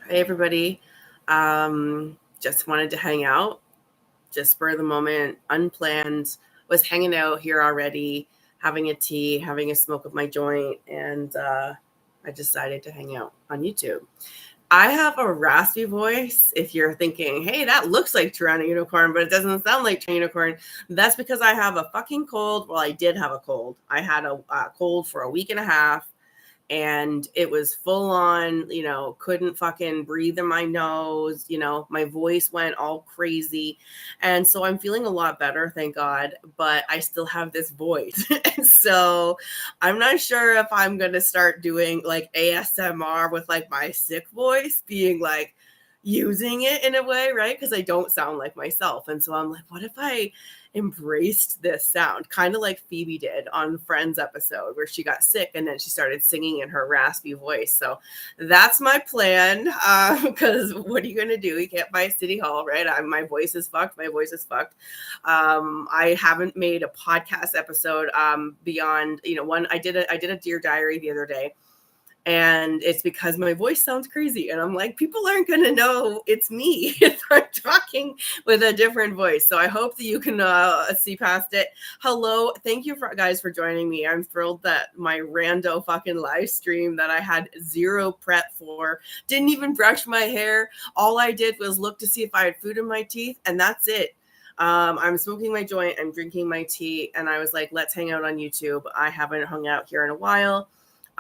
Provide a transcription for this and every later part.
Hey, everybody. Just wanted to hang out, just spur of the moment, unplanned. Was hanging out here already, having a tea, having a smoke of my joint, and I decided to hang out on YouTube. I have a raspy voice. If you're thinking, hey, that looks like TorontoUnicorn, but it doesn't sound like TorontoUnicorn, that's because I have a fucking cold. Well, I did have a cold. I had a cold for a week and a half, and it was full on, couldn't fucking breathe in my nose, my voice went all crazy. And so I'm feeling a lot better, thank God, but I still have this voice. And so I'm not sure if I'm going to start doing like ASMR with like my sick voice, being like using it in a way, right? Because I don't sound like myself. And so I'm like, what if I embraced this sound, kind of like Phoebe did on Friends episode where she got sick and then she started singing in her raspy voice. So that's my plan, because what are you going to do? You can't buy City Hall, right? My voice is fucked. My voice is fucked. I haven't made a podcast episode beyond, one. I did a Dear Diary the other day, and it's because my voice sounds crazy. And I'm like, people aren't going to know it's me if I'm talking with a different voice. So I hope that you can see past it. Hello. Thank you guys for joining me. I'm thrilled that my rando fucking live stream that I had zero prep for, didn't even brush my hair. All I did was look to see if I had food in my teeth, and that's it. I'm smoking my joint, I'm drinking my tea, and I was like, let's hang out on YouTube. I haven't hung out here in a while.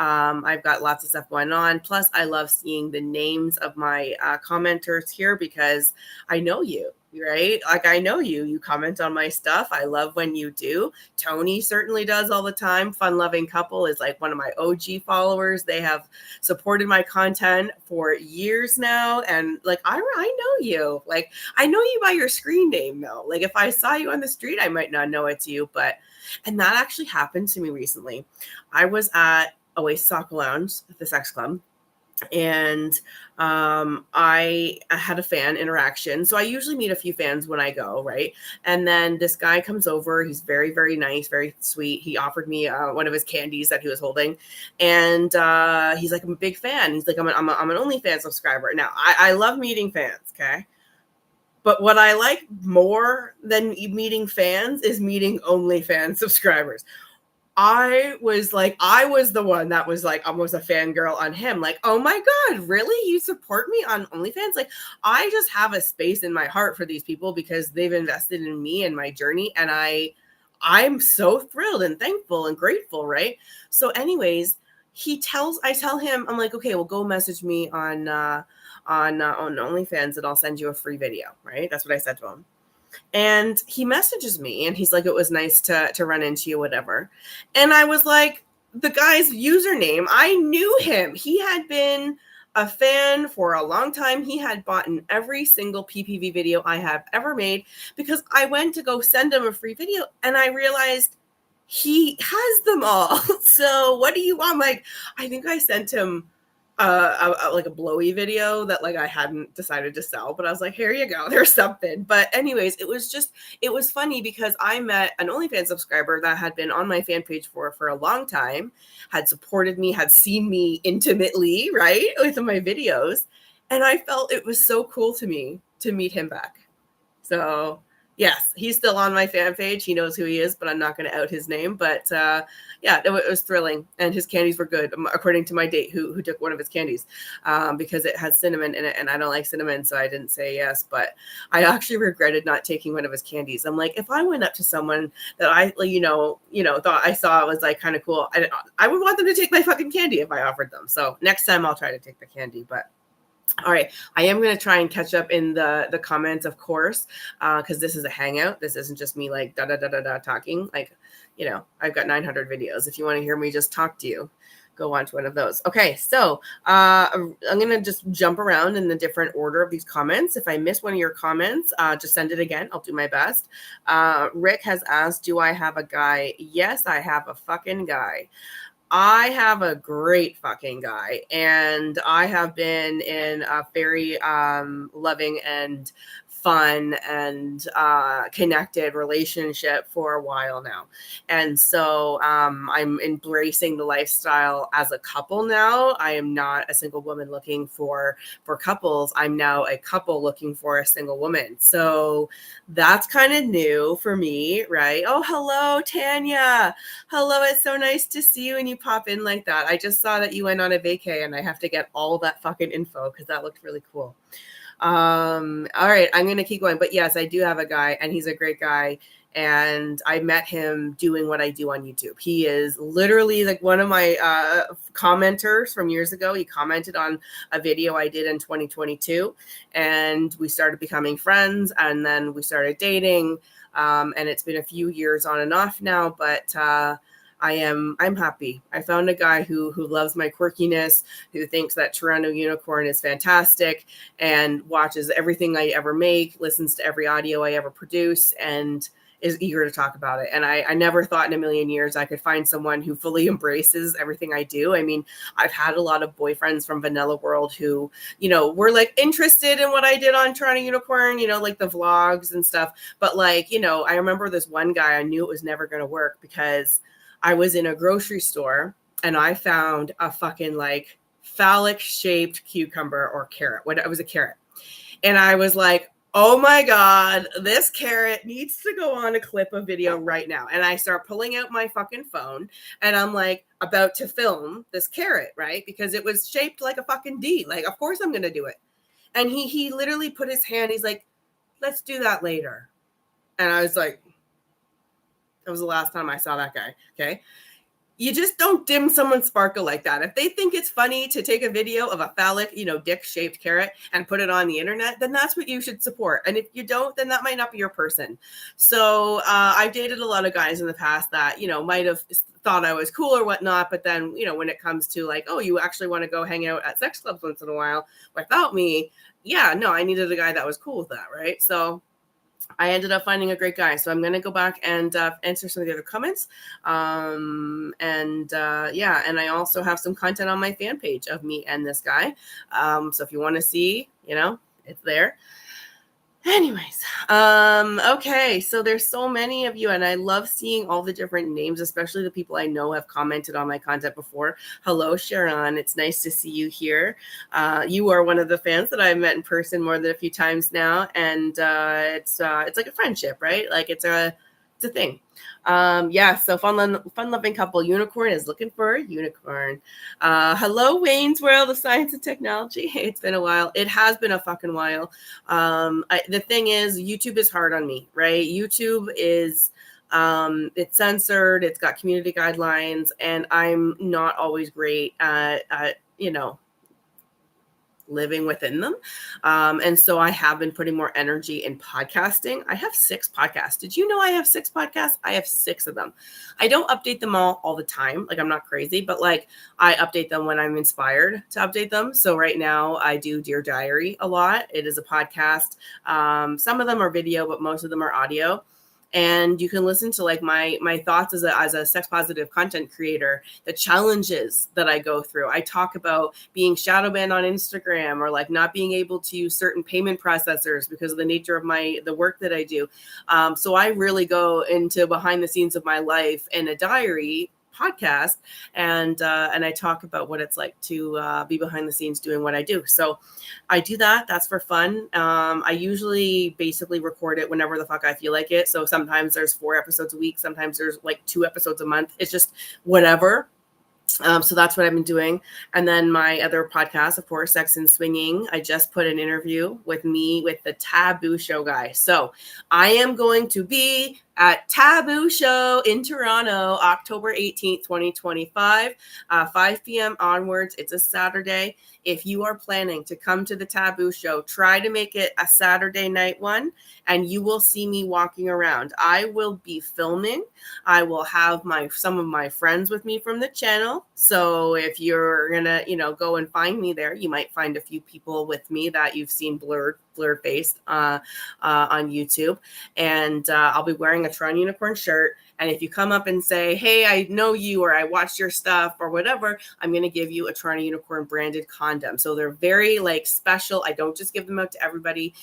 I've got lots of stuff going on. Plus, I love seeing the names of my commenters here because I know you, right? Like, I know you. You comment on my stuff. I love when you do. Tony certainly does all the time. Fun Loving Couple is like one of my OG followers. They have supported my content for years now. And like, I know you. Like, I know you by your screen name, though. Like, if I saw you on the street, I might not know it's you. And that actually happened to me recently. I was at Oasis Soccer Lounge at the Sex Club, and I had a fan interaction. So I usually meet a few fans when I go, right? And then this guy comes over. He's very, very nice, very sweet. He offered me one of his candies that he was holding, and he's like, I'm a big fan. He's like, I'm an OnlyFans subscriber. Now, I love meeting fans, okay? But what I like more than meeting fans is meeting OnlyFans subscribers. I was the one that was like almost a fangirl on him. Like, oh my God, really? You support me on OnlyFans? Like, I just have a space in my heart for these people because they've invested in me and my journey. And I'm so thrilled and thankful and grateful, right? So anyways, I tell him, I'm like, okay, well, go message me on OnlyFans and I'll send you a free video, right? That's what I said to him. And he messages me and he's like, it was nice to run into you, whatever. And I was like, the guy's username, I knew him. He had been a fan for a long time. He had bought in every single PPV video I have ever made because I went to go send him a free video and I realized he has them all. So what do you want? Like, I think I sent him like a blowy video that like I hadn't decided to sell, but I was like, here you go, there's something. But anyways, it was funny because I met an OnlyFans subscriber that had been on my fan page for a long time, had supported me, had seen me intimately, right, with my videos, and I felt it was so cool to me to meet him back. So yes, he's still on my fan page. He knows who he is, but I'm not going to out his name. But yeah, it was thrilling. And his candies were good, according to my date who took one of his candies, because it has cinnamon in it. And I don't like cinnamon, so I didn't say yes. But I actually regretted not taking one of his candies. I'm like, if I went up to someone that I, thought I saw was like kind of cool, I would want them to take my fucking candy if I offered them. So next time I'll try to take the candy. But all right, I am going to try and catch up in the comments, of course, because this is a hangout. This isn't just me like da talking. Like, I've got 900 videos. If you want to hear me just talk to you, go on to one of those. Okay, so I'm going to just jump around in the different order of these comments. If I miss one of your comments, just send it again. I'll do my best. Rick has asked, do I have a guy? Yes, I have a fucking guy. I have a great fucking guy, and I have been in a very loving and fun and connected relationship for a while now. And so I'm embracing the lifestyle as a couple now. I am not a single woman looking for couples. I'm now a couple looking for a single woman. So that's kind of new for me, right? Oh, hello, Tanya. Hello, it's so nice to see you and you pop in like that. I just saw that you went on a vacay and I have to get all that fucking info because that looked really cool. All right, I'm gonna keep going. But yes, I do have a guy and he's a great guy. And I met him doing what I do on YouTube. He is literally like one of my commenters from years ago. He commented on a video I did in 2022 and we started becoming friends and then we started dating. And it's been a few years on and off now, but I'm happy. I found a guy who loves my quirkiness, who thinks that Toronto Unicorn is fantastic and watches everything I ever make, listens to every audio I ever produce, and is eager to talk about it. And I never thought in a million years I could find someone who fully embraces everything I do. I mean, I've had a lot of boyfriends from Vanilla World who, you know, were like interested in what I did on Toronto Unicorn, you know, like the vlogs and stuff. But like, you know, I remember this one guy, I knew it was never going to work because I was in a grocery store and I found a fucking like phallic shaped cucumber or carrot. It was a carrot. And I was like, oh my God, this carrot needs to go on a clip of video right now. And I start pulling out my fucking phone and I'm like about to film this carrot, right? Because it was shaped like a fucking D. Like, of course I'm going to do it. And he literally put his hand, he's like, let's do that later. And I was like, that was the last time I saw that guy. Okay. You just don't dim someone's sparkle like that. If they think it's funny to take a video of a phallic, you know, dick-shaped carrot and put it on the internet, then that's what you should support. And if you don't, then that might not be your person. So I've dated a lot of guys in the past that, you know, might have thought I was cool or whatnot. But then, you know, when it comes to like, oh, you actually want to go hang out at sex clubs once in a while without me. Yeah, no, I needed a guy that was cool with that, right? So I ended up finding a great guy. So I'm going to go back and answer some of the other comments. Yeah, and I also have some content on my fan page of me and this guy. So if you want to see, you know, it's there. Anyways, okay, so there's so many of you, and I love seeing all the different names, especially the people I know have commented on my content before. Hello, Sharon. It's nice to see you here. You are one of the fans that I've met in person more than a few times now, and it's like a friendship, right? Like it's a thing. Yeah, so fun-loving couple. Unicorn is looking for a unicorn. Hello, Wayne's World of Science and Technology. It's been a while. It has been a fucking while. The thing is, YouTube is hard on me, right? YouTube is, it's censored. It's got community guidelines, and I'm not always great at you know, living within them. And so I have been putting more energy in podcasting. I have 6 podcasts. Did you know I have 6 podcasts? I have 6 of them. I don't update them all the time. Like I'm not crazy, but like I update them when I'm inspired to update them. So right now I do Dear Diary a lot. It is a podcast. Some of them are video, but most of them are audio. And you can listen to like my thoughts as a sex positive content creator, the challenges that I go through. I talk about being shadow banned on Instagram or like not being able to use certain payment processors because of the nature of the work that I do. So I really go into behind the scenes of my life in a diary podcast, and I talk about what it's like to be behind the scenes doing what I do. So I do that. That's for fun. I usually basically record it whenever the fuck I feel like it. So sometimes there's 4 episodes a week. Sometimes there's like 2 episodes a month. It's just whatever. So that's what I've been doing. And then my other podcast, of course, Sex and Swinging. I just put an interview with the Taboo Show guy. So I am going to be at Taboo Show in Toronto, October 18th, 2025, 5 p.m. onwards. It's a Saturday. If you are planning to come to the Taboo Show, try to make it a Saturday night one, and you will see me walking around. I will be filming. I will have some of my friends with me from the channel. So if you're gonna, go and find me there, you might find a few people with me that you've seen blurred blurred face on YouTube. And I'll be wearing a TorontoUnicorn shirt. And if you come up and say, hey, I know you, or I watched your stuff or whatever, I'm going to give you a TorontoUnicorn branded condom. So they're very like special. I don't just give them out to everybody.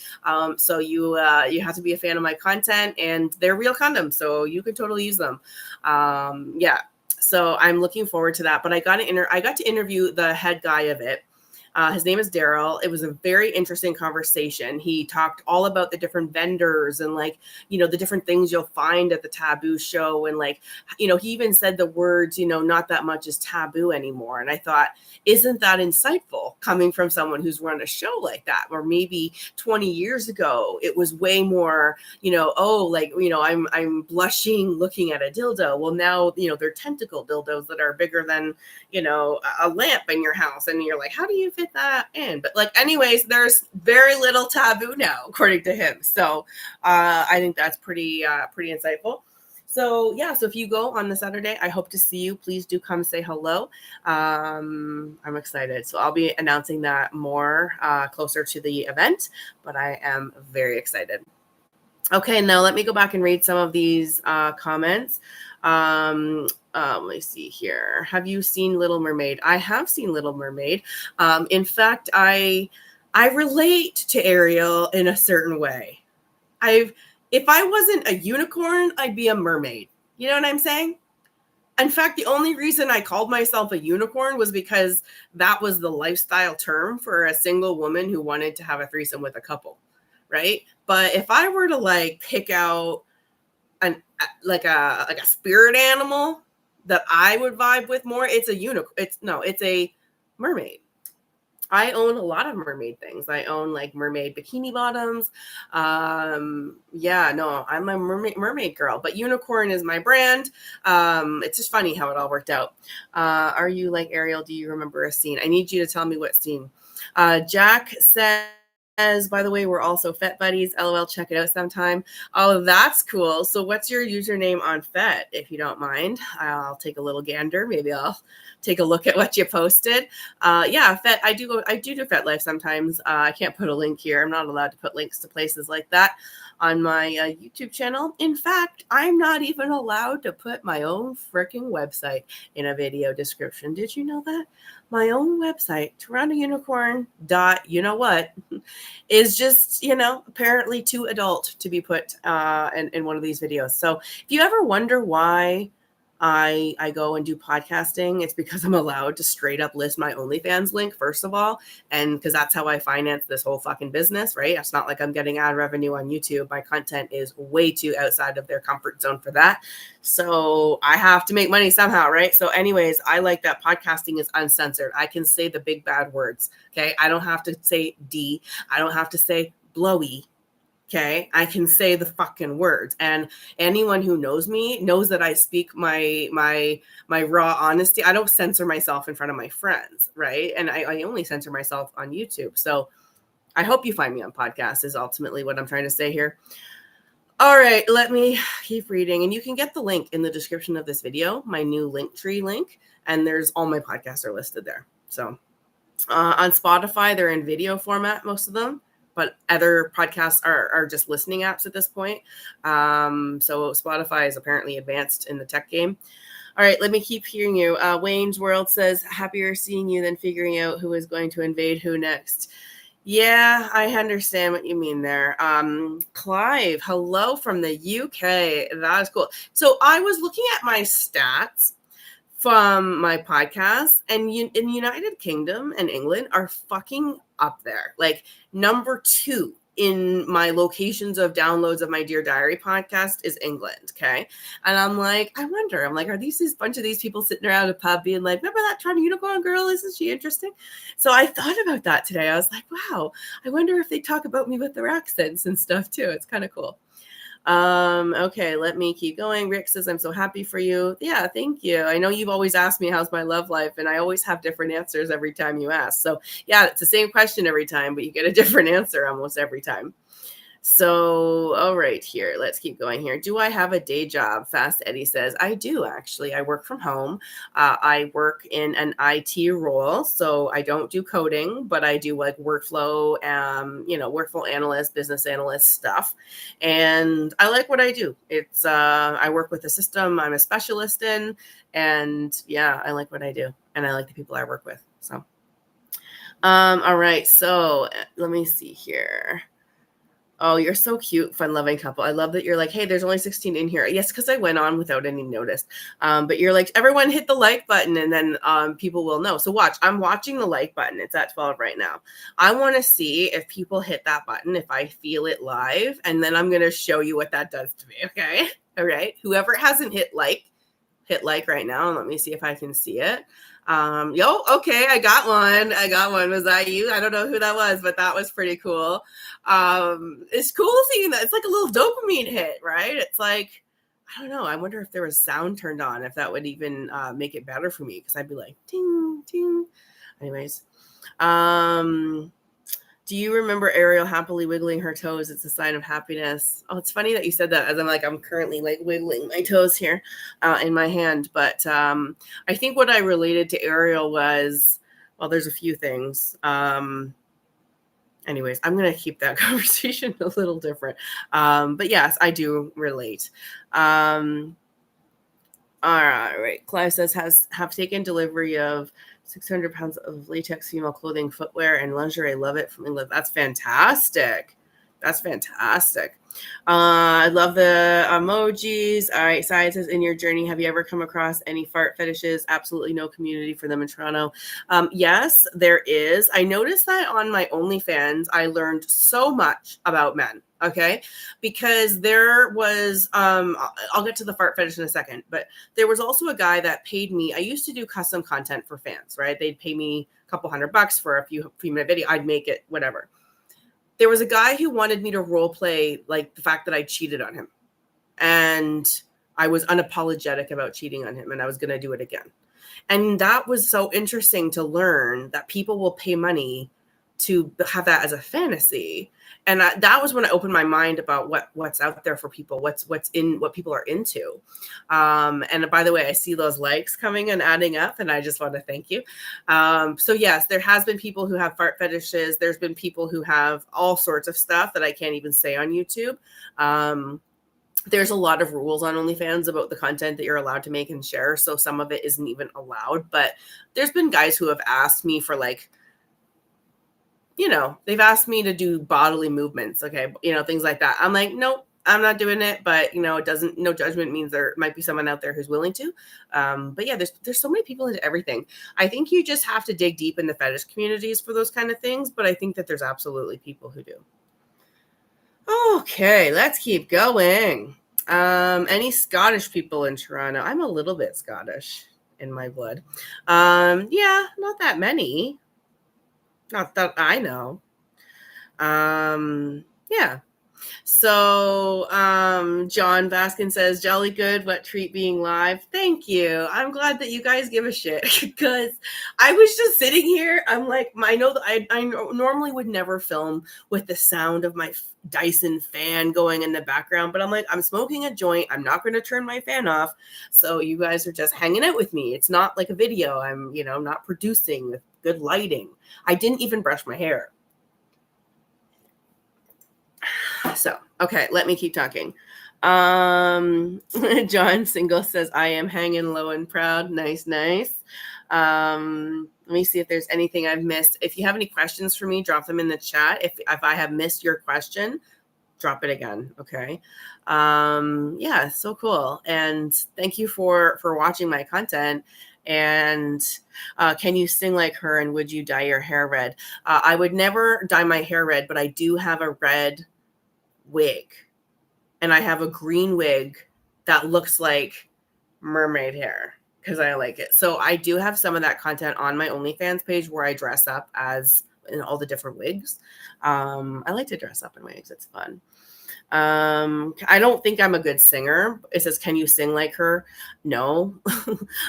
So you have to be a fan of my content, and they're real condoms. So you can totally use them. Yeah. So I'm looking forward to that. But I got to interview the head guy of it. His name is Daryl. It was a very interesting conversation. He talked all about the different vendors and like, you know, the different things you'll find at the taboo show. And like, you know, he even said the words, you know, not that much is taboo anymore. And I thought, isn't that insightful coming from someone who's run a show like that? Or maybe 20 years ago, it was way more, you know, oh, like, you know, I'm blushing looking at a dildo. Well, now, you know, they're tentacle dildos that are bigger than, you know, a lamp in your house. And you're like, how do you fit that in? But like, anyways, there's very little taboo now, according to him. So I think that's pretty insightful. So yeah, so if you go on the Saturday, I hope to see you. Please do come say hello. I'm excited. So I'll be announcing that more closer to the event, but I am very excited. Okay, now let me go back and read some of these comments. Let me see here. Have you seen Little Mermaid? I have seen Little Mermaid. In fact, I relate to Ariel in a certain way. If I wasn't a unicorn, I'd be a mermaid. You know what I'm saying? In fact, the only reason I called myself a unicorn was because that was the lifestyle term for a single woman who wanted to have a threesome with a couple, right? But if I were to like pick out like a spirit animal that I would vibe with more, it's a unicorn. It's a mermaid. I own a lot of mermaid things. I own like mermaid bikini bottoms. Yeah, no, I'm a mermaid girl, but unicorn is my brand. It's just funny how it all worked out. Are you like Ariel? Do you remember a scene? I need you to tell me what scene. Jack says, by the way, we're also Fet buddies. LOL, check it out sometime. Oh, that's cool. So what's your username on Fet, if you don't mind? I'll take a little gander. Maybe I'll take a look at what you posted. Yeah, Fet, I do Fet Life sometimes. I can't put a link here. I'm not allowed to put links to places like that on my YouTube channel. In fact, I'm not even allowed to put my own freaking website in a video description. Did you know that? My own website, you know what, is just, you know, apparently too adult to be put in one of these videos. So if you ever wonder why I go and do podcasting, it's because I'm allowed to straight up list my OnlyFans link, first of all, and because that's how I finance this whole fucking business, right? It's not like I'm getting ad revenue on YouTube. My content is way too outside of their comfort zone for that. So I have to make money somehow, right? So anyways, I like that podcasting is uncensored. I can say the big bad words, okay? I don't have to say D. I don't have to say blowy. Okay, I can say the fucking words, and anyone who knows me knows that I speak my raw honesty. I don't censor myself in front of my friends, right? And I only censor myself on YouTube. So I hope you find me on podcasts is ultimately what I'm trying to say here. All right, let me keep reading, and you can get the link in the description of this video, my new Linktree link, and there's all my podcasts are listed there. So on Spotify, they're in video format, most of them. But other podcasts are just listening apps at this point. So Spotify is apparently advanced in the tech game. All right, let me keep hearing you. Wayne's World says, happier seeing you than figuring out who is going to invade who next. Yeah, I understand what you mean there. Clive, hello from the UK. That is cool. So I was looking at my stats from my podcast, and in United Kingdom and England are fucking up there. Like number 2 in my locations of downloads of my Dear Diary podcast is England. Okay. And I'm like, are these bunch of these people sitting around a pub being like, remember that TorontoUnicorn girl? Isn't she interesting? So I thought about that today. I was like, wow, I wonder if they talk about me with their accents and stuff too. It's kind of cool. Okay, let me keep going. Rick says, I'm so happy for you. Yeah, thank you. I know you've always asked me how's my love life, and I always have different answers every time you ask. So yeah, it's the same question every time, but you get a different answer almost every time. So, all right, here, let's keep going here. Do I have a day job? Fast Eddie says, I do actually. I work from home. I work in an IT role, so I don't do coding, but I do like workflow, workflow analyst, business analyst stuff. And I like what I do. It's, I work with a system I'm a specialist in, and yeah, I like what I do. And I like the people I work with. So, all right. So let me see here. Oh, you're so cute, fun-loving couple. I love that you're like, hey, there's only 16 in here. Yes, because I went on without any notice. But you're like, everyone hit the like button, and then people will know. So watch. I'm watching the like button. It's at 12 right now. I want to see if people hit that button, if I feel it live, and then I'm going to show you what that does to me, okay? All right? Whoever hasn't hit like right now, and let me see if I can see it. Okay, I got one. Was that you? I don't know who that was, but that was pretty cool. It's cool seeing that. It's like a little dopamine hit, right? It's like, I don't know. I wonder if there was sound turned on, if that would even make it better for me, because I'd be like, ting, ting. Anyways, do you remember Ariel happily wiggling her toes? It's a sign of happiness. Oh, it's funny that you said that, as I'm currently like wiggling my toes here in my hand. But I think what I related to Ariel was, well, there's a few things. Anyways, I'm going to keep that conversation a little different. But yes, I do relate. All right. Clive says, have taken delivery of 600 pounds of latex female clothing, footwear, and lingerie. Love it from England. That's fantastic. That's fantastic. I love the emojis. All right. Sai says, in your journey, have you ever come across any fart fetishes? Absolutely no community for them in Toronto. Yes, there is. I noticed that on my OnlyFans, I learned so much about men. Okay. Because there was, I'll get to the fart fetish in a second, but there was also a guy that paid me. I used to do custom content for fans, right? They'd pay me a couple $100 for a few minute video. I'd make it, whatever. There was a guy who wanted me to role play like the fact that I cheated on him. And I was unapologetic about cheating on him, and I was going to do it again. And that was so interesting to learn that people will pay money to have that as a fantasy. And that was when I opened my mind about what's out there for people, what people are into. And by the way, I see those likes coming and adding up, and I just want to thank you. So yes, there has been people who have fart fetishes. There's been people who have all sorts of stuff that I can't even say on YouTube. There's a lot of rules on OnlyFans about the content that you're allowed to make and share. So some of it isn't even allowed, but there's been guys who have asked me for like, they've asked me to do bodily movements. Okay. Things like that. I'm like, nope, I'm not doing it, but no judgment means there might be someone out there who's willing to. But yeah, there's so many people into everything. I think you just have to dig deep in the fetish communities for those kind of things. But I think that there's absolutely people who do. Okay, let's keep going. Any Scottish people in Toronto? I'm a little bit Scottish in my blood. Yeah, not that many. Not that I know. Yeah. So, John Baskin says, jolly good. What treat being live. Thank you. I'm glad that you guys give a shit, because I was just sitting here. I'm like, I know that I normally would never film with the sound of my Dyson fan going in the background, but I'm like, I'm smoking a joint. I'm not going to turn my fan off. So you guys are just hanging out with me. It's not like a video. I'm, not producing with good lighting. I didn't even brush my hair. So, okay, let me keep talking. John Single says, I am hanging low and proud. Nice. Let me see if there's anything I've missed. If you have any questions for me, drop them in the chat. If I have missed your question, drop it again. Okay. Yeah, so cool. And thank you for watching my content. And can you sing like her, and would you dye your hair red? I would never dye my hair red, but I do have a red wig, and I have a green wig that looks like mermaid hair because I like it. So I do have some of that content on my OnlyFans page where I dress up as in all the different wigs. I like to dress up in wigs. It's fun. I don't think I'm a good singer. It says, can you sing like her? No,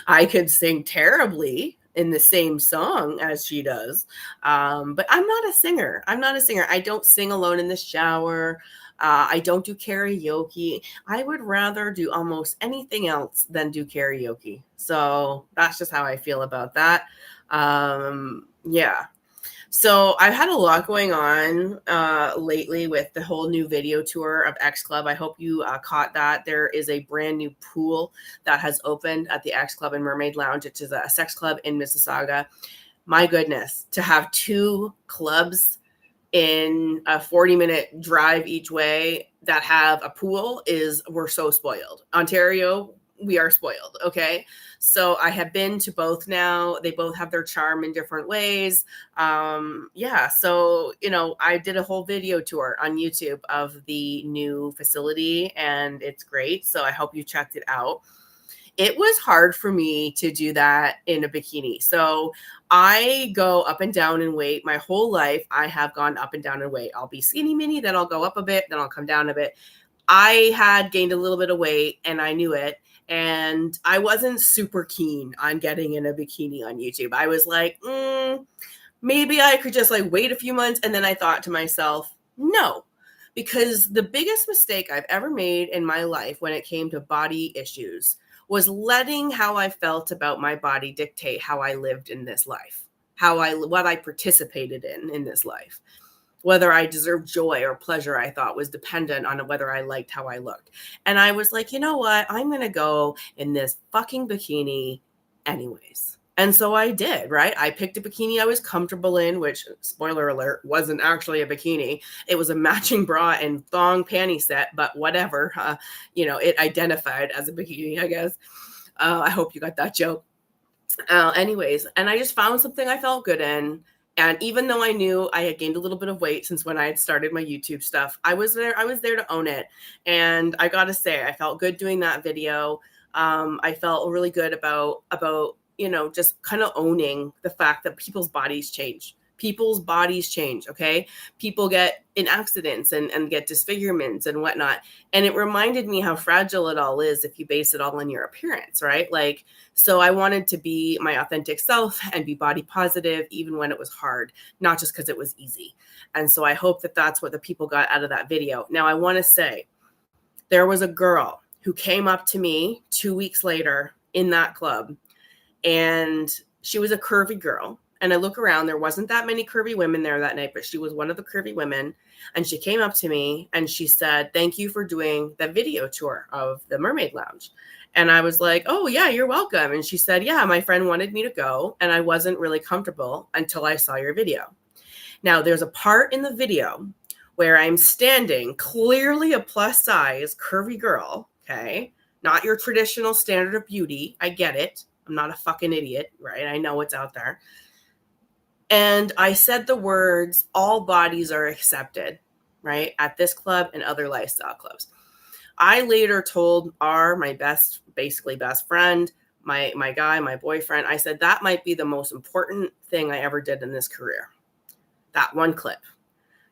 I could sing terribly in the same song as she does. But I'm not a singer. I don't sing alone in the shower. I don't do karaoke. I would rather do almost anything else than do karaoke. So that's just how I feel about that. Yeah. So I've had a lot going on lately with the whole new video tour of X Club. I hope you caught that. There is a brand new pool that has opened at the X Club and Mermaid Lounge, which is a sex club in Mississauga. My goodness, to have two clubs in a 40-minute drive each way that have a pool we're so spoiled. Ontario, we are spoiled. Okay. So I have been to both now. They both have their charm in different ways. Yeah. So, I did a whole video tour on YouTube of the new facility and it's great. So I hope you checked it out. It was hard for me to do that in a bikini. So I go up and down in weight. My whole life, I have gone up and down in weight. I'll be skinny mini, then I'll go up a bit, then I'll come down a bit. I had gained a little bit of weight and I knew it. And I wasn't super keen on getting in a bikini on YouTube. I was like, maybe I could just like wait a few months. And then I thought to myself, no, because the biggest mistake I've ever made in my life when it came to body issues was letting how I felt about my body dictate how I lived in this life, what I participated in this life. Whether I deserved joy or pleasure, I thought was dependent on whether I liked how I looked. And I was like, you know what? I'm going to go in this fucking bikini anyways. And so I did, right? I picked a bikini I was comfortable in, which, spoiler alert, wasn't actually a bikini. It was a matching bra and thong panty set, but whatever. It identified as a bikini, I guess. I hope you got that joke. Anyways, and I just found something I felt good in. And even though I knew I had gained a little bit of weight since when I had started my YouTube stuff, I was there to own it. And I got to say, I felt good doing that video. I felt really good about just kind of owning the fact that people's bodies change. People's bodies change, okay? People get in accidents and get disfigurements and whatnot. And it reminded me how fragile it all is if you base it all on your appearance, right? Like, so I wanted to be my authentic self and be body positive, even when it was hard, not just because it was easy. And so I hope that that's what the people got out of that video. Now, I want to say there was a girl who came up to me 2 weeks later in that club, and she was a curvy girl. And I look around, there wasn't that many curvy women there that night, but she was one of the curvy women. And she came up to me and she said, "Thank you for doing the video tour of the Mermaid Lounge." And I was like, "Oh yeah, you're welcome." And she said, "Yeah, my friend wanted me to go and I wasn't really comfortable until I saw your video." Now there's a part in the video where I'm standing, clearly a plus size curvy girl. Okay. Not your traditional standard of beauty. I get it. I'm not a fucking idiot, right? I know what's out there. And I said the words, "All bodies are accepted," right? At this club and other lifestyle clubs. I later told my best friend, my guy, my boyfriend, I said, that might be the most important thing I ever did in this career. That one clip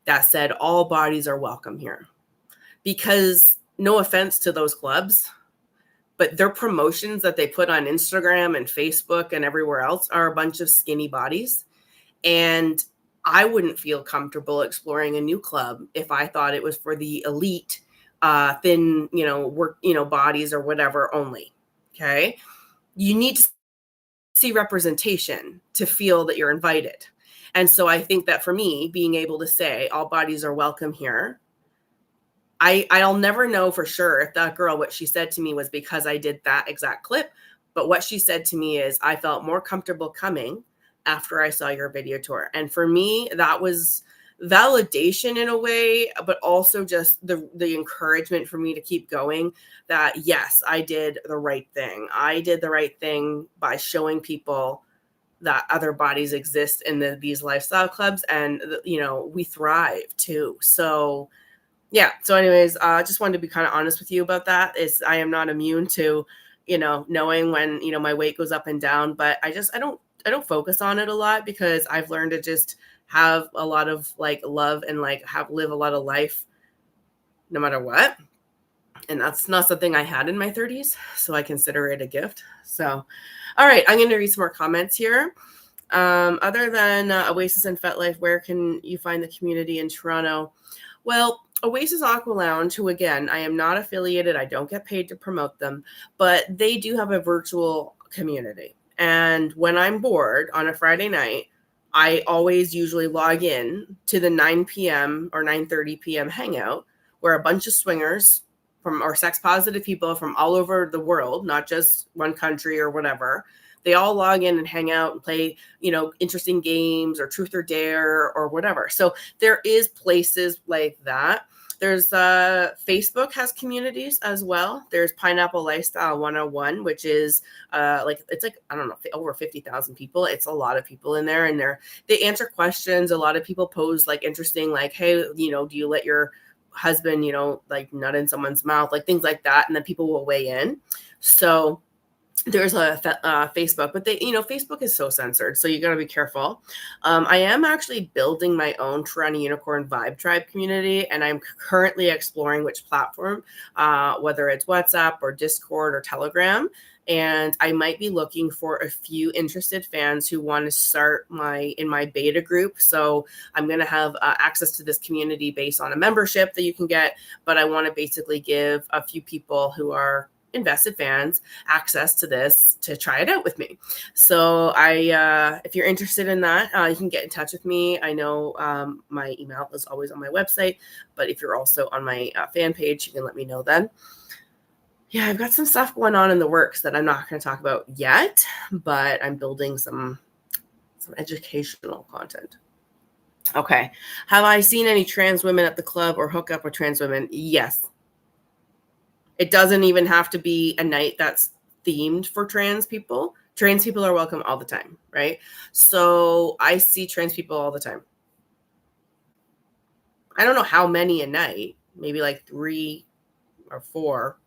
that said, "All bodies are welcome here." Because no offense to those clubs, but their promotions that they put on Instagram and Facebook and everywhere else are a bunch of skinny bodies. And I wouldn't feel comfortable exploring a new club if I thought it was for the elite, thin, bodies or whatever only. Okay. You need to see representation to feel that you're invited. And so I think that for me, being able to say all bodies are welcome here, I'll never know for sure if that girl, what she said to me was because I did that exact clip. But what she said to me is, I felt more comfortable coming after I saw your video tour. And for me, that was validation in a way, but also just the encouragement for me to keep going, that yes, I did the right thing. I did the right thing by showing people that other bodies exist in these lifestyle clubs, and we thrive too. So yeah. So anyways, I just wanted to be kind of honest with you about that. I am not immune to, knowing when, my weight goes up and down, but I don't focus on it a lot because I've learned to just have a lot of like love and like live a lot of life no matter what. And that's not something I had in my 30s. So I consider it a gift. So, all right, I'm going to read some more comments here. Other than Oasis and FetLife, where can you find the community in Toronto? Well, Oasis Aqua Lounge, who again, I am not affiliated, I don't get paid to promote them, but they do have a virtual community. And when I'm bored on a Friday night, I always usually log in to the 9 p.m. or 9:30 p.m. hangout where a bunch of swingers from or sex positive people from all over the world, not just one country or whatever, they all log in and hang out and play, interesting games or truth or dare or whatever. So there is places like that. There's Facebook has communities as well. There's Pineapple Lifestyle 101, which is it's like, I don't know, over 50,000 people. It's a lot of people in there, and they answer questions. A lot of people pose like interesting, like, hey, do you let your husband, like nut in someone's mouth, like things like that. And then people will weigh in. So there's a Facebook, but Facebook is so censored, so you got to be careful. I am actually building my own TorontoUnicorn Vibe Tribe community, and I'm currently exploring which platform, whether it's WhatsApp or Discord or Telegram. And I might be looking for a few interested fans who want to start in my beta group. So I'm going to have access to this community based on a membership that you can get, but I want to basically give a few people who are invested fans access to this to try it out with me. So if you're interested in that, you can get in touch with me. I know my email is always on my website, but if you're also on my fan page, you can let me know then. Yeah, I've got some stuff going on in the works that I'm not going to talk about yet, but I'm building some educational content. Okay. Have I seen any trans women at the club or hook up with trans women? Yes. It doesn't even have to be a night that's themed for trans people. Trans people are welcome all the time, right? So I see trans people all the time. I don't know how many a night, maybe like 3 or 4,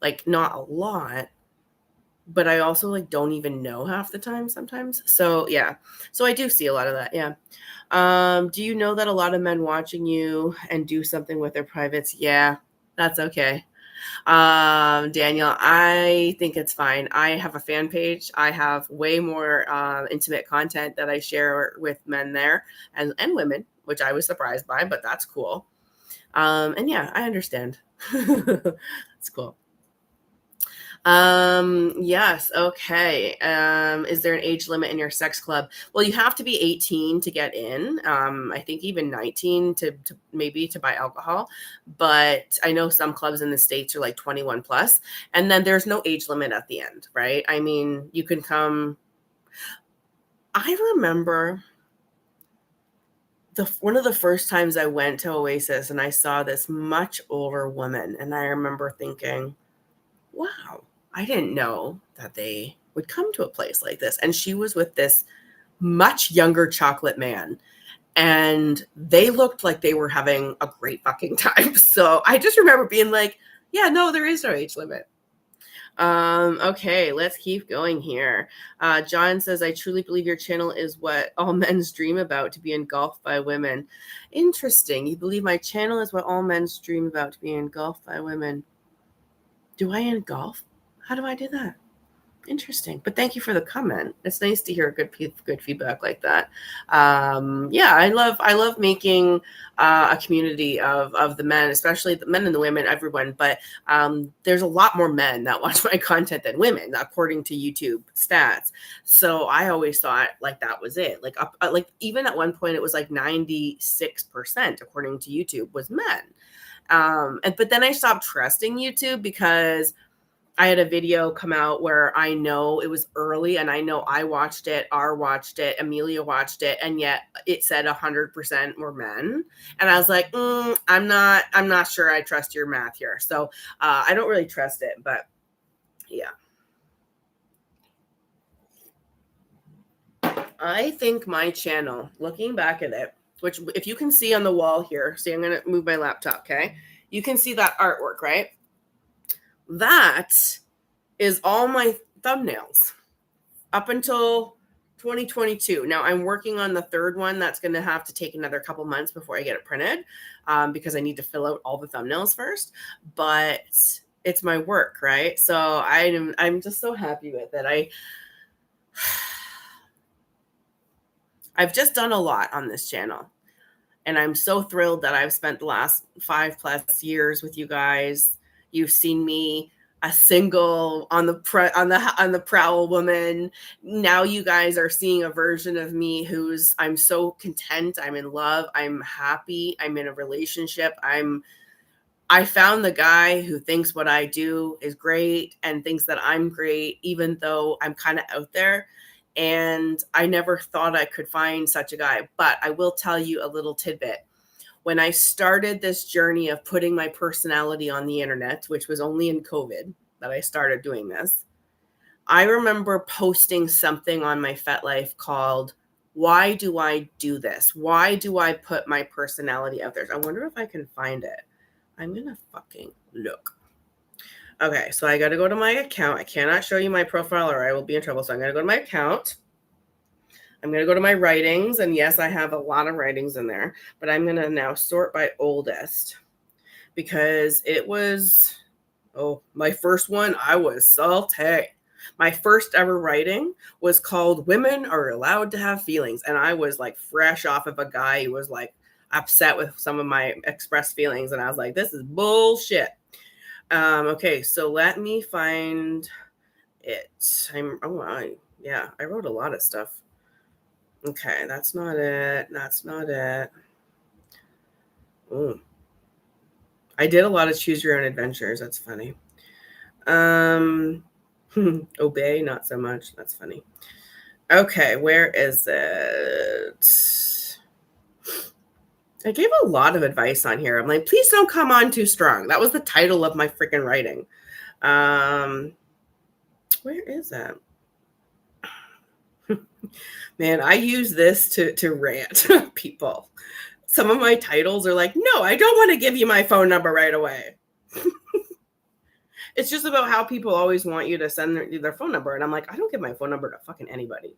like not a lot, but I also like don't even know half the time sometimes. So yeah, so I do see a lot of that. Yeah. Do you know that a lot of men watching you and do something with their privates? Yeah, that's okay. Daniel, I think it's fine. I have a fan page. I have way more intimate content that I share with men there and women, which I was surprised by, but that's cool. And yeah, I understand. It's cool. Yes. Okay. Is there an age limit in your sex club? Well, you have to be 18 to get in. I think even 19 to maybe to buy alcohol, but I know some clubs in the States are like 21 plus, and then there's no age limit at the end, right? I mean, you can come. I remember one of the first times I went to Oasis and I saw this much older woman, and I remember thinking, wow, I didn't know that they would come to a place like this. And she was with this much younger chocolate man, and they looked like they were having a great fucking time. So I just remember being like, yeah, no, there is no age limit. Okay, let's keep going here. John says, I truly believe your channel is what all men's dream about, to be engulfed by women. Interesting. You believe my channel is what all men's dream about, to be engulfed by women. Do I engulf? How do I do that? Interesting. But thank you for the comment. It's nice to hear good feedback like that. Yeah, I love making a community of the men, especially the men and the women, everyone. But there's a lot more men that watch my content than women, according to YouTube stats. So I always thought like that was it. Like like even at one point it was like 96% according to YouTube was men. But then I stopped trusting YouTube because I had a video come out where I know it was early, and I know I watched it, R watched it, Amelia watched it, and yet it said 100% were men. And I was like, I'm not sure I trust your math here. So I don't really trust it, but yeah. I think my channel, looking back at it, which if you can see on the wall here, see, I'm going to move my laptop, okay? You can see that artwork, right? That is all my thumbnails up until 2022. Now I'm working on the third one. That's going to have to take another couple months before I get it printed because I need to fill out all the thumbnails first. But it's my work, right? So I'm just so happy with it. I've just done a lot on this channel. And I'm so thrilled that I've spent the last 5+ years with you guys. You've seen me a single on the prowl woman. Now you guys are seeing a version of me I'm so content. I'm in love. I'm happy. I'm in a relationship. I found the guy who thinks what I do is great and thinks that I'm great, even though I'm kind of out there. And I never thought I could find such a guy. But I will tell you a little tidbit. When I started this journey of putting my personality on the internet, which was only in COVID that I started doing this, I remember posting something on my FetLife called, "Why do I do this? Why do I put my personality out there?" I wonder if I can find it. I'm going to fucking look. Okay, so I got to go to my account. I cannot show you my profile or I will be in trouble. So I'm going to go to my account. I'm going to go to my writings. And yes, I have a lot of writings in there. But I'm going to now sort by oldest. Because it was, my first one, I was salty. My first ever writing was called "Women Are Allowed to Have Feelings." And I was like fresh off of a guy who was like upset with some of my expressed feelings. And I was like, this is bullshit. Okay, so let me find it. I wrote a lot of stuff. Okay, that's not it. That's not it. Ooh. I did a lot of choose your own adventures. That's funny. Obey, not so much. That's funny. Okay, where is it? I gave a lot of advice on here. I'm like, please don't come on too strong. That was the title of my freaking writing. Where is that? Man, I use this to rant people. Some of my titles are like, no, I don't want to give you my phone number right away. It's just about how people always want you to send their phone number. And I'm like, I don't give my phone number to fucking anybody.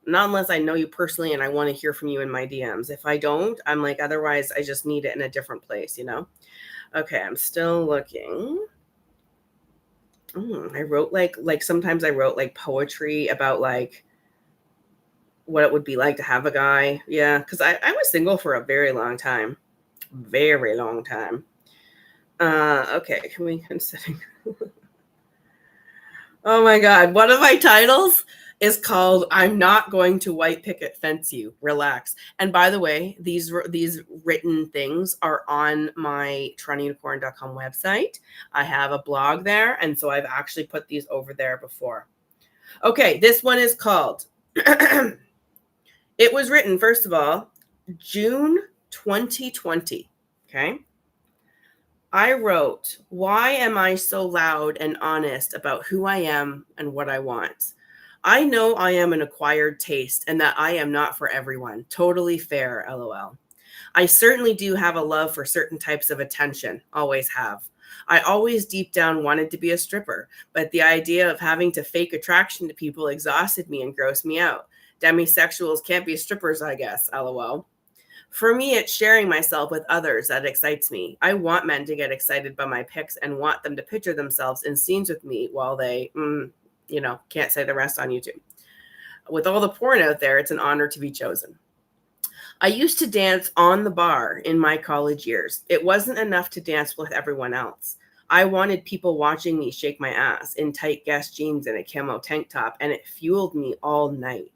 Not unless I know you personally and I want to hear from you in my DMs. If I don't, I'm like, otherwise I just need it in a different place, you know? Okay, I'm still looking. I wrote like sometimes I wrote like poetry about like what it would be like to have a guy. Yeah, because I was single for a very long time. Very long time. Okay, can we consider? Oh my God, one of my titles is called "I'm Not Going to White Picket Fence You. Relax." And by the way, these written things are on my TorontoUnicorn.com website. I have a blog there, and so I've actually put these over there before. Okay, this one is called, it was written, first of all, June 2020, okay? I wrote, "Why am I so loud and honest about who I am and what I want? I know I am an acquired taste and that I am not for everyone. Totally fair, LOL. I certainly do have a love for certain types of attention, always have. I always deep down wanted to be a stripper, but the idea of having to fake attraction to people exhausted me and grossed me out. Demisexuals can't be strippers, I guess, LOL. For me, it's sharing myself with others that excites me. I want men to get excited by my pics and want them to picture themselves in scenes with me while they, can't say the rest on YouTube. With all the porn out there, it's an honor to be chosen. I used to dance on the bar in my college years. It wasn't enough to dance with everyone else. I wanted people watching me shake my ass in tight Guess jeans and a camo tank top, and it fueled me all night.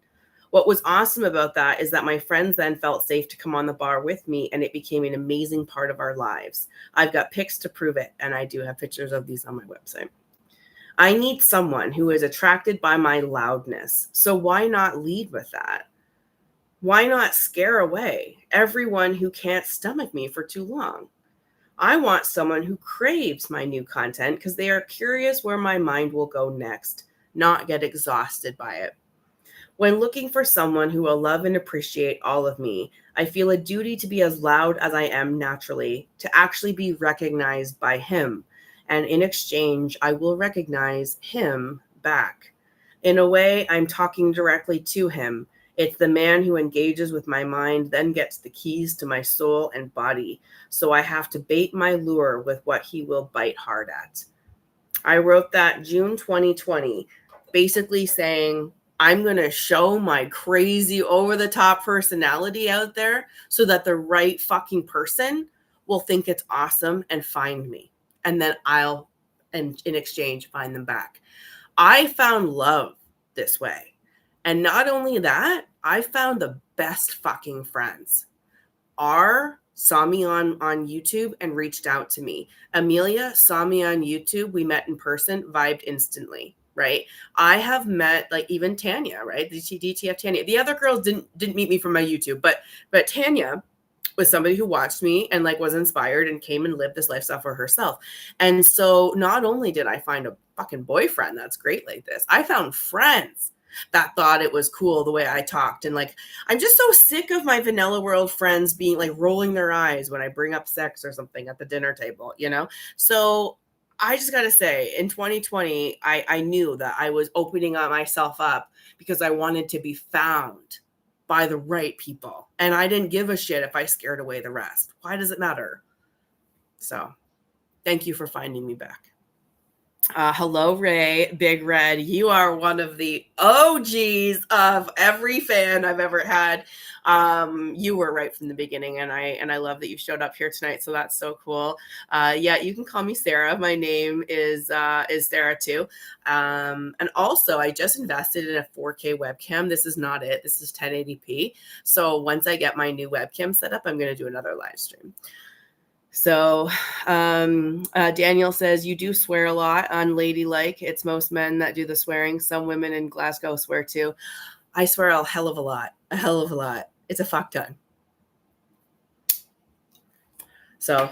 What was awesome about that is that my friends then felt safe to come on the bar with me, and it became an amazing part of our lives. I've got pics to prove it, and I do have pictures of these on my website. I need someone who is attracted by my loudness. So why not lead with that? Why not scare away everyone who can't stomach me for too long? I want someone who craves my new content because they are curious where my mind will go next, not get exhausted by it. When looking for someone who will love and appreciate all of me, I feel a duty to be as loud as I am naturally, to actually be recognized by him. And in exchange, I will recognize him back. In a way, I'm talking directly to him. It's the man who engages with my mind, then gets the keys to my soul and body. So I have to bait my lure with what he will bite hard at. I wrote that June 2020, basically saying, I'm going to show my crazy over the top personality out there so that the right fucking person will think it's awesome and find me. And then I'll, and in exchange, find them back. I found love this way. And not only that, I found the best fucking friends. R saw me on YouTube and reached out to me. Amelia saw me on YouTube. We met in person, vibed instantly, right? I have met like even Tanya, right? The DTF Tanya. The other girls didn't meet me from my YouTube, but Tanya was somebody who watched me and like was inspired and came and lived this lifestyle for herself. And so not only did I find a fucking boyfriend that's great like this, I found friends that thought it was cool the way I talked. And like, I'm just so sick of my vanilla world friends being like rolling their eyes when I bring up sex or something at the dinner table, you know? So I just got to say, in 2020, I knew that I was opening up myself up because I wanted to be found by the right people. And I didn't give a shit if I scared away the rest. Why does it matter? So thank you for finding me back. Hello, Ray, Big Red. You are one of the OGs of every fan I've ever had. You were right from the beginning, and I love that you showed up here tonight. So that's so cool. Yeah, you can call me Sarah. My name is Sarah too. And also, I just invested in a 4K webcam. This is not it. This is 1080p. So once I get my new webcam set up, I'm going to do another live stream. So Daniel says, you do swear a lot, unladylike. It's most men that do the swearing. Some women in Glasgow swear too. I swear a hell of a lot. A hell of a lot. It's a fuck ton. So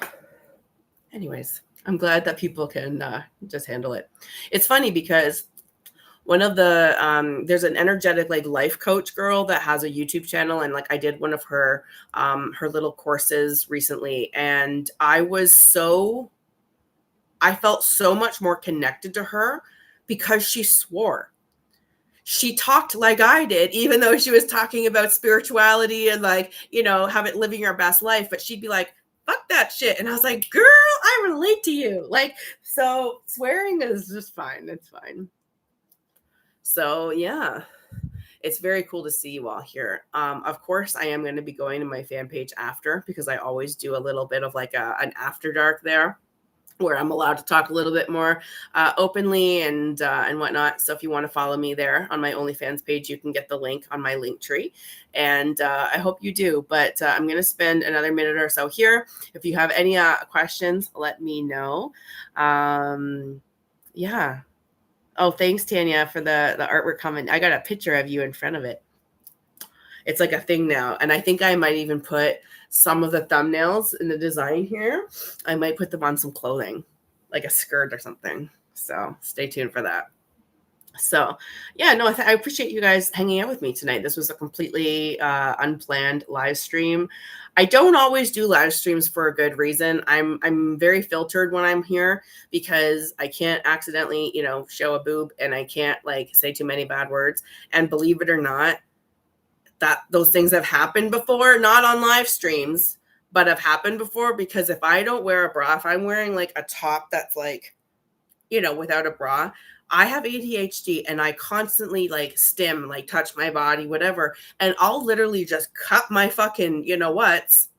anyways, I'm glad that people can just handle it. It's funny because one of the there's an energetic like life coach girl that has a YouTube channel, and like I did one of her little courses recently, and I felt so much more connected to her because she swore. She talked like I did, even though she was talking about spirituality and like, you know, living your best life, but she'd be like, fuck that shit. And I was like, girl, I relate to you. Like, so swearing is just fine. It's fine. So yeah, it's very cool to see you all here. Of course, I am going to be going to my fan page after, because I always do a little bit of like an after dark there, where I'm allowed to talk a little bit more openly and whatnot. So if you want to follow me there on my OnlyFans page, you can get the link on my link tree. And I hope you do. But I'm going to spend another minute or so here. If you have any questions, let me know. Yeah. Oh, thanks, Tanya, for the artwork comment. I got a picture of you in front of it. It's like a thing now. And I think I might even put some of the thumbnails in the design here. I might put them on some clothing, like a skirt or something. So stay tuned for that. So yeah, no, I appreciate you guys hanging out with me tonight. This was a completely unplanned live stream. I don't always do live streams for a good reason. I'm very filtered when I'm here because I can't accidentally, you know, show a boob, and I can't like say too many bad words. And believe it or not, that those things have happened before, not on live streams, but have happened before, because if I don't wear a bra, if I'm wearing like a top that's like, you know, without a bra, I have ADHD and I constantly like stim, like touch my body, whatever. And I'll literally just cut my fucking, you know what's,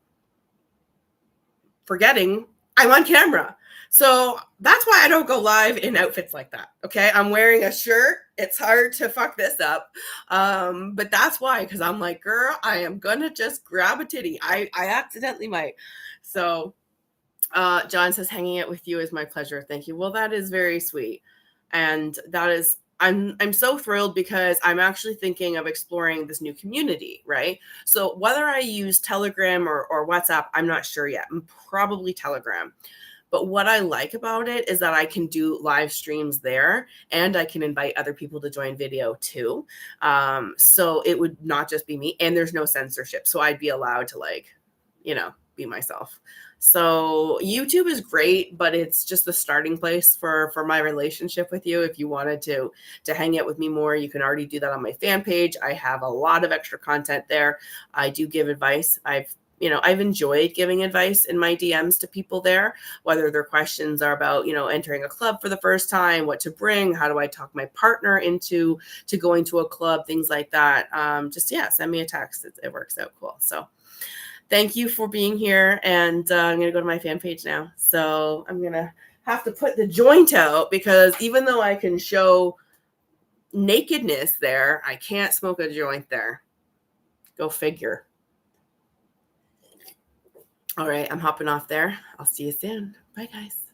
forgetting I'm on camera. So that's why I don't go live in outfits like that. Okay. I'm wearing a shirt. It's hard to fuck this up. But that's why, because I'm like, girl, I am going to just grab a titty. I accidentally might. So John says, hanging out with you is my pleasure. Thank you. Well, that is very sweet. And that is, I'm so thrilled because I'm actually thinking of exploring this new community, right? So whether I use Telegram or WhatsApp, I'm not sure yet. Probably Telegram. But what I like about it is that I can do live streams there, and I can invite other people to join video too. So it would not just be me, and there's no censorship. So I'd be allowed to, like, you know, be myself. So YouTube is great, but it's just the starting place for my relationship with you. If you wanted to hang out with me more, you can already do that on my fan page. I have a lot of extra content there. I do give advice. I've I've enjoyed giving advice in my DMs to people there, whether their questions are about, entering a club for the first time, what to bring, how do I talk my partner into going to a club, things like that. Send me a text. It works out cool. So thank you for being here. And I'm going to go to my fan page now. So I'm going to have to put the joint out because even though I can show nakedness there, I can't smoke a joint there. Go figure. All right, I'm hopping off there. I'll see you soon. Bye, guys.